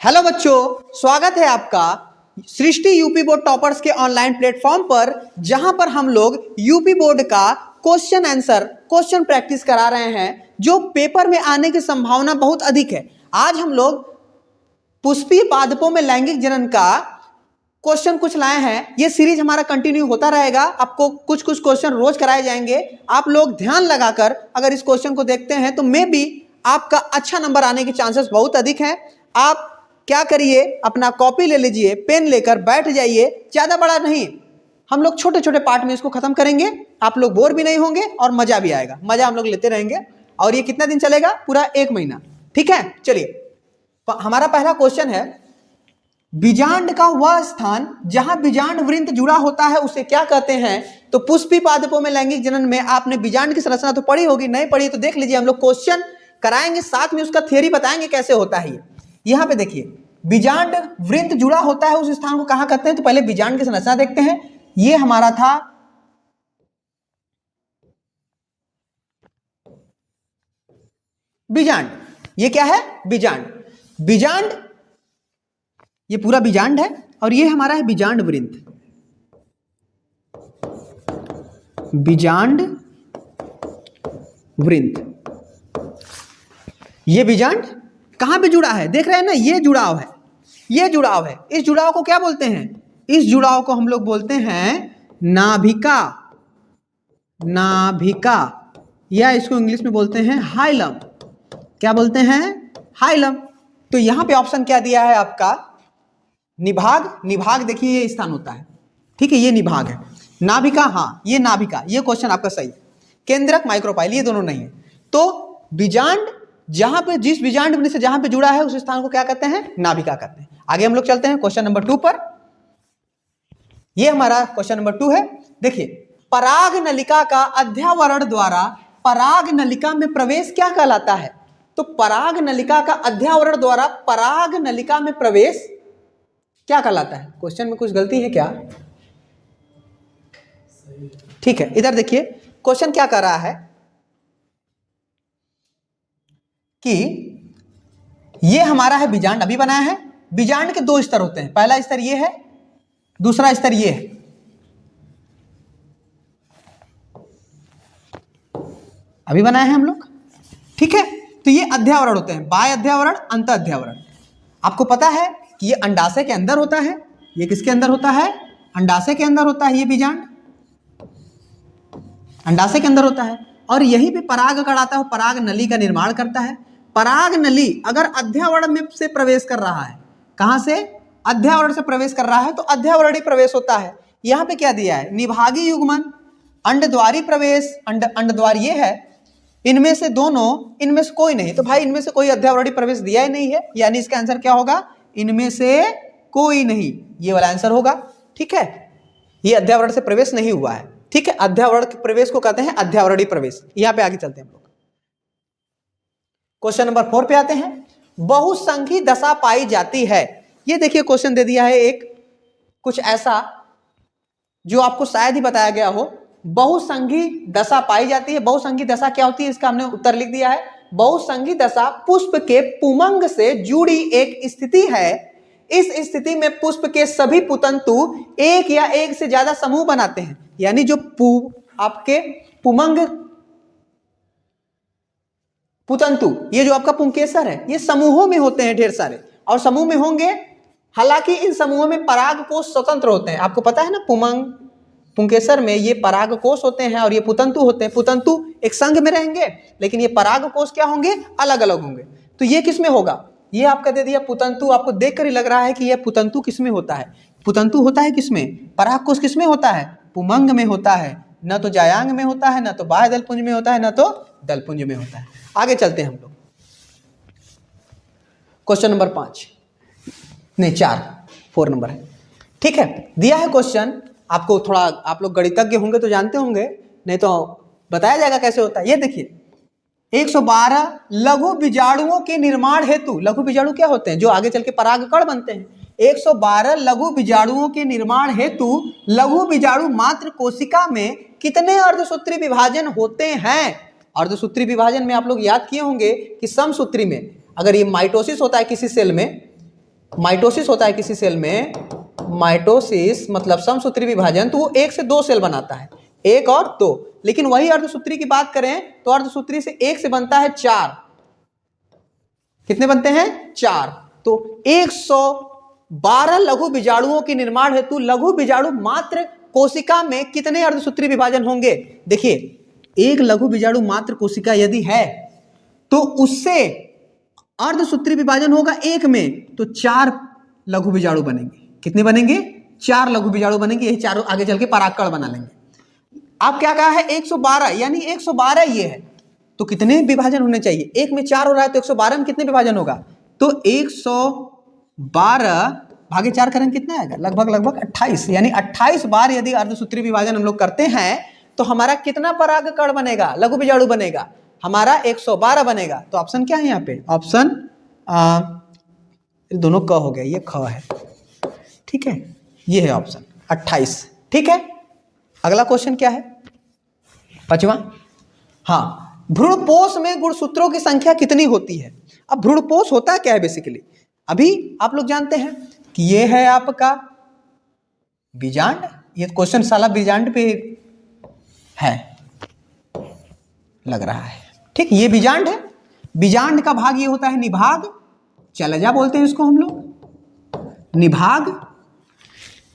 Hello बच्चों, स्वागत है आपका सृष्टि यूपी बोर्ड टॉपर्स के ऑनलाइन प्लेटफॉर्म पर, जहां पर हम लोग यूपी बोर्ड का क्वेश्चन आंसर क्वेश्चन प्रैक्टिस करा रहे हैं जो पेपर में आने की संभावना बहुत अधिक है। आज हम लोग पुष्पीय पादपों में लैंगिक जनन का क्वेश्चन कुछ लाए हैं। ये सीरीज हमारा कंटिन्यू होता रहेगा। आपको कुछ कुछ क्वेश्चन रोज कराए जाएंगे। आप लोग ध्यान लगाकर अगर इस क्वेश्चन को देखते हैं तो मे बी आपका अच्छा नंबर आने के चांसेस बहुत अधिक हैं। आप क्या करिए, अपना कॉपी ले लीजिए, पेन लेकर बैठ जाइए। ज़्यादा बड़ा नहीं, हम लोग छोटे छोटे पार्ट में इसको खत्म करेंगे। आप लोग बोर भी नहीं होंगे और मजा भी आएगा। मजा हम लोग लेते रहेंगे। और ये कितना दिन चलेगा? पूरा 1 महीना। ठीक है, चलिए हमारा पहला क्वेश्चन है, बीजांड का वह स्थान जहां बीजांड वृंत जुड़ा होता है उसे क्या कहते हैं? तो पुष्पीय पादपों में लैंगिक जनन में आपने बीजांड की संरचना तो पढ़ी होगी, नहीं पढ़ी तो देख लीजिए। हम लोग क्वेश्चन कराएंगे, साथ में उसका थ्योरी बताएंगे कैसे होता है। यहां पे देखिए, बीजांड वृंत जुड़ा होता है उस स्थान को कहां कहते हैं? तो पहले बीजांड की संरचना देखते हैं। ये हमारा था बीजांड। ये क्या है? बीजांड। बीजांड, ये पूरा बीजांड है और ये हमारा है बीजांड वृंत। बीजांड वृंत, ये बीजांड कहां पे जुड़ा है? देख रहे हैं ना, ये जुड़ाव है, ये जुड़ाव है। इस जुड़ाव को क्या बोलते हैं? इस जुड़ाव को हम लोग बोलते हैं नाभिका। नाभिका, या इसको इंग्लिश में बोलते हैं हाइलम। क्या बोलते हैं? हाइलम। तो यहां पे ऑप्शन क्या दिया है आपका? निभाग। निभाग देखिए ये स्थान होता है, ठीक है, ये निभाग है। नाभिका, हाँ ये नाभिका, ये क्वेश्चन आपका सही है। केंद्रक, माइक्रोपाइल, ये दोनों नहीं है। तो बीजांड जहां पे, जिस बीजांड वृंत से जहां पे जुड़ा है उस स्थान को क्या कहते हैं? नाभिका कहते हैं। आगे हम लोग चलते हैं क्वेश्चन नंबर 2 पर। ये हमारा क्वेश्चन नंबर 2 है। देखिए, पराग नलिका का अध्यावरण द्वारा पराग नलिका में प्रवेश क्या कहलाता है? तो पराग नलिका का अध्यावरण द्वारा पराग नलिका में प्रवेश क्या कहलाता है? क्वेश्चन में कुछ गलती है क्या? ठीक है, इधर देखिए क्वेश्चन क्या कर रहा है कि ये हमारा है बीजांड, अभी बनाया है। बीजांड के 2 स्तर होते हैं। पहला स्तर ये है, दूसरा स्तर ये है। अभी बनाए हैं हम लोग, ठीक है। तो ये अध्यावरण होते हैं, बाह्य अध्यावरण, अंत अध्यावरण। आपको पता है कि ये अंडाशय के अंदर होता है। ये किसके अंदर होता है? अंडाशय के अंदर होता है। ये बीजांड अंडाशय के अंदर होता है और यहीं पे पराग कण आता है, पराग नली का निर्माण करता है। पराग नली अगर अध्यावरण में से प्रवेश कर रहा है, कहां से? अध्यावरण से प्रवेश कर रहा है तो अध्यावरणीय प्रवेश होता है। यहां पे क्या दिया है? निभागी युग्मन, अंडद्वारी प्रवेश, अंडद्वार ये है। इनमें से दोनों, इनमें से कोई नहीं। तो भाई इनमें से कोई अध्यावरणीय प्रवेश दिया ही नहीं है, यानी इसका आंसर क्या होगा? इनमें से कोई नहीं, ये वाला आंसर होगा। ठीक है, ये अध्यावरण से प्रवेश नहीं हुआ है। ठीक है, अध्यावरण के प्रवेश को कहते हैं अध्यावरणीय प्रवेश। यहां पे आगे चलते हैं हम लोग। क्वेश्चन नंबर 4 पे आते हैं। बहुसंघी दशा पाई जाती है। ये देखिए क्वेश्चन दे दिया है एक, कुछ ऐसा जो आपको शायद ही बताया गया हो। बहुसंघी दशा पाई जाती है। बहुसंघी दशा क्या होती है, इसका हमने उत्तर लिख दिया है। बहुसंघी दशा पुष्प के पुमंग से जुड़ी एक स्थिति है। इस स्थिति में पुष्प के सभी पुतंतु एक या एक से ज्यादा समूह बनाते हैं। यानी जो आपके पुमंग पुतंतु, ये जो आपका पुंकेसर है, ये समूहों में होते हैं ढेर सारे, और समूह में होंगे। हालांकि इन समूहों में पराग कोष स्वतंत्र होते हैं। आपको पता है ना, पुंकेसर में ये पराग कोष होते हैं और ये पुतंतु होते हैं। पुतंतु एक संघ में रहेंगे, लेकिन ये पराग कोष क्या होंगे? अलग अलग होंगे। तो ये किस में होगा? ये आपका दे दिया पुतंतु। आपको देखकर ही लग रहा है कि ये पुतंतु किस में होता है? पुतंतु होता है किस में? पराग कोष किस में होता है? पुमंग में होता है। न तो जायांग में होता है, न तो बाह्य दलपुंज में होता है, न तो दलपुंज में होता है। आगे चलते हैं हम लोग। क्वेश्चन नंबर 5 नहीं 4 नंबर है। ठीक है, दिया है क्वेश्चन आपको। थोड़ा आप लोग गणितज्ञ होंगे तो जानते होंगे, नहीं तो बताया जाएगा कैसे होता है। ये देखिए, 112 लघु बीजाणुओं के निर्माण हेतु, लघु बीजाणु क्या होते हैं? जो आगे चल के परागकण बनते हैं। 112 लघु बीजाणुओं के निर्माण हेतु लघु बीजाणु मात्र कोशिका में कितने अर्धसूत्री विभाजन होते हैं? अर्धसूत्री विभाजन में आप लोग याद किए होंगे कि समसूत्री में, अगर ये माइटोसिस होता है किसी सेल में, माइटोसिस होता है किसी सेल में, माइटोसिस मतलब समसूत्री विभाजन, तो वो 1 से 2 सेल बनाता है, 1 और 2। लेकिन वही अर्धसूत्री की बात करें तो अर्धसूत्री से 1 से बनता है 4। कितने बनते हैं? 4। तो 112 लघु बीजाणुओं के निर्माण हेतु लघु बीजाणु मात्र कोशिका में कितने अर्धसूत्री विभाजन होंगे? देखिए, एक लघु बीजाणु मात्र कोशिका यदि है तो उससे अर्धसूत्री विभाजन होगा 1 में, तो 4 लघु बीजाणु बनेंगे। कितने बनेंगे? 4 लघु बीजाणु बनेंगे। यही चारों आगे चल के परागकण बना लेंगे। आप क्या कहा है? 112, यानी 112 ये है, तो कितने विभाजन होने चाहिए? 1 में 4 हो रहा है तो 112 में कितने विभाजन होगा? तो 112 भागे 4 करेंगे कितना आएगा? लगभग 28, यानी 28 बार यदि अर्धसूत्री विभाजन हम लोग करते हैं तो हमारा कितना परागकण बनेगा, लघु बीजाणु बनेगा? हमारा 112 बनेगा। तो ऑप्शन क्या है यहाँ पे? ऑप्शन दोनों क हो गया, ये ख है, ठीक है, ये है ऑप्शन 28, ठीक है। अगला क्वेश्चन क्या है? 5वां। हाँ, भ्रूणपोष में गुणसूत्रों की संख्या कितनी होती है? अब भ्रूणपोष होता क्या है बेसिकली? अभी आप लोग जानते हैं कि ये है आपका बीजांड। ये क्वेश्चन साला बीजांड पे है लग रहा है, ठीक। ये बीजांड है। बीजांड का भाग ये होता है निभाग, चलजा बोलते हैं इसको हम लोग, निभाग।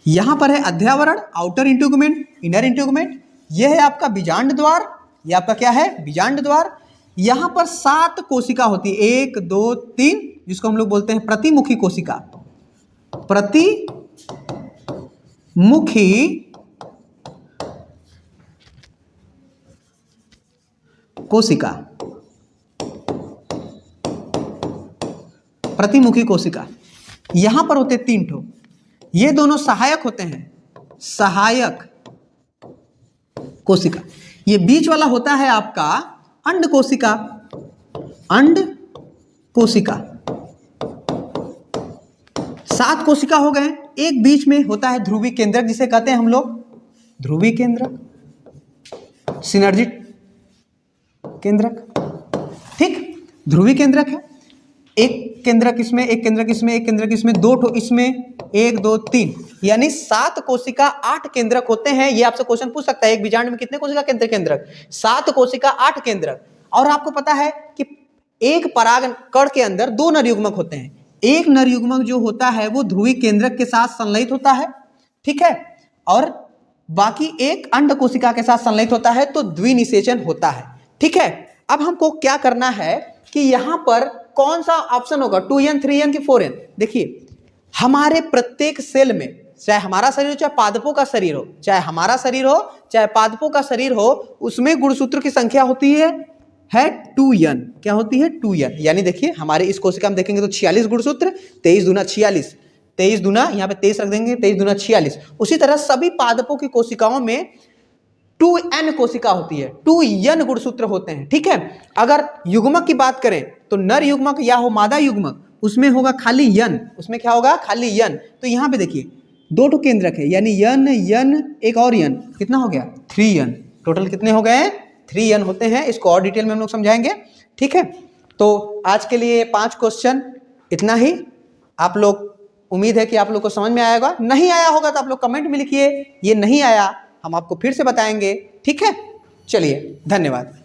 यहां पर है अध्यावरण, आउटर इंट्यूगमेंट, इनर इंट्यूगमेंट। यह है आपका बीजांड द्वार। यह आपका क्या है? बीजांड द्वार। यहां पर 7 कोशिका होती है, 1 2 3, जिसको हम लोग बोलते हैं प्रतिमुखी कोशिका। प्रतिमुखी कोशिका, प्रतिमुखी कोशिका। यहां पर होते 3 ठो। ये दोनों सहायक होते हैं, सहायक कोशिका। ये बीच वाला होता है आपका अंड कोशिका, अंड कोशिका। 7 कोशिका हो गए। एक बीच में होता है ध्रुवी केंद्रक, जिसे कहते हैं हम लोग ध्रुवी केंद्रक, सिनर्जी केंद्रक, ठीक। ध्रुवी केंद्रक है। एक केंद्रक इसमें, एक केंद्रक इसमें, एक केंद्रक इसमें, 2 ठो इसमें, 1 2 3, यानी 7 कोशिका 8 केंद्रक होते हैं। ये आपसे क्वेश्चन पूछ सकता है, एक बीजांड में कितने कोशिका केंद्रक? 7 कोशिका 8 केंद्रक। और आपको पता है कि एक परागकण के अंदर 2 नर युग्मक होते हैं। एक नर युग्मक जो होता है वो ध्रुवी केंद्रक के साथ संलयित होता है, ठीक है, और बाकी एक अंड कोशिका के साथ संलयित होता है, तो द्विनिषेचन होता है, ठीक है। अब हमको क्या करना है कि यहां पर कौन सा ऑप्शन होगा, 2n 3n की 4n? देखिए, हमारे प्रत्येक सेल में, चाहे हमारा शरीर हो चाहे पादपों का शरीर हो, चाहे हमारा शरीर हो चाहे पादपों का शरीर हो, उसमें गुणसूत्र की संख्या होती है 2n। क्या होती है? 2n। यानी देखिए, हमारे इस कोशिका में देखेंगे तो 46 गुणसूत्र, 23 दूना 46, 23 दूना यहाँ पे 23 रख देंगे, 23 दूना 46। उसी तरह सभी पादपों की कोशिकाओं में 2n कोशिका होती है, 2n गुणसूत्र होते हैं, ठीक है। अगर युग्मक की बात करें तो नर युग्मक या हो मादा युग्मक, उसमें होगा खाली यन, उसमें क्या होगा? खाली यन। तो यहाँ पे देखिए 2 ठो केंद्रक है, यानी यन यन एक और यन, कितना हो गया? 3n। टोटल कितने हो गए? 3n होते हैं। इसको और डिटेल में हम लोग समझाएंगे, ठीक है। तो आज के लिए 5 क्वेश्चन इतना ही। आप लोग, उम्मीद है कि आप लोग को समझ में आया होगा। नहीं आया होगा तो आप लोग कमेंट में लिखिए, ये नहीं आया, हम आपको फिर से बताएंगे, ठीक है। चलिए, धन्यवाद।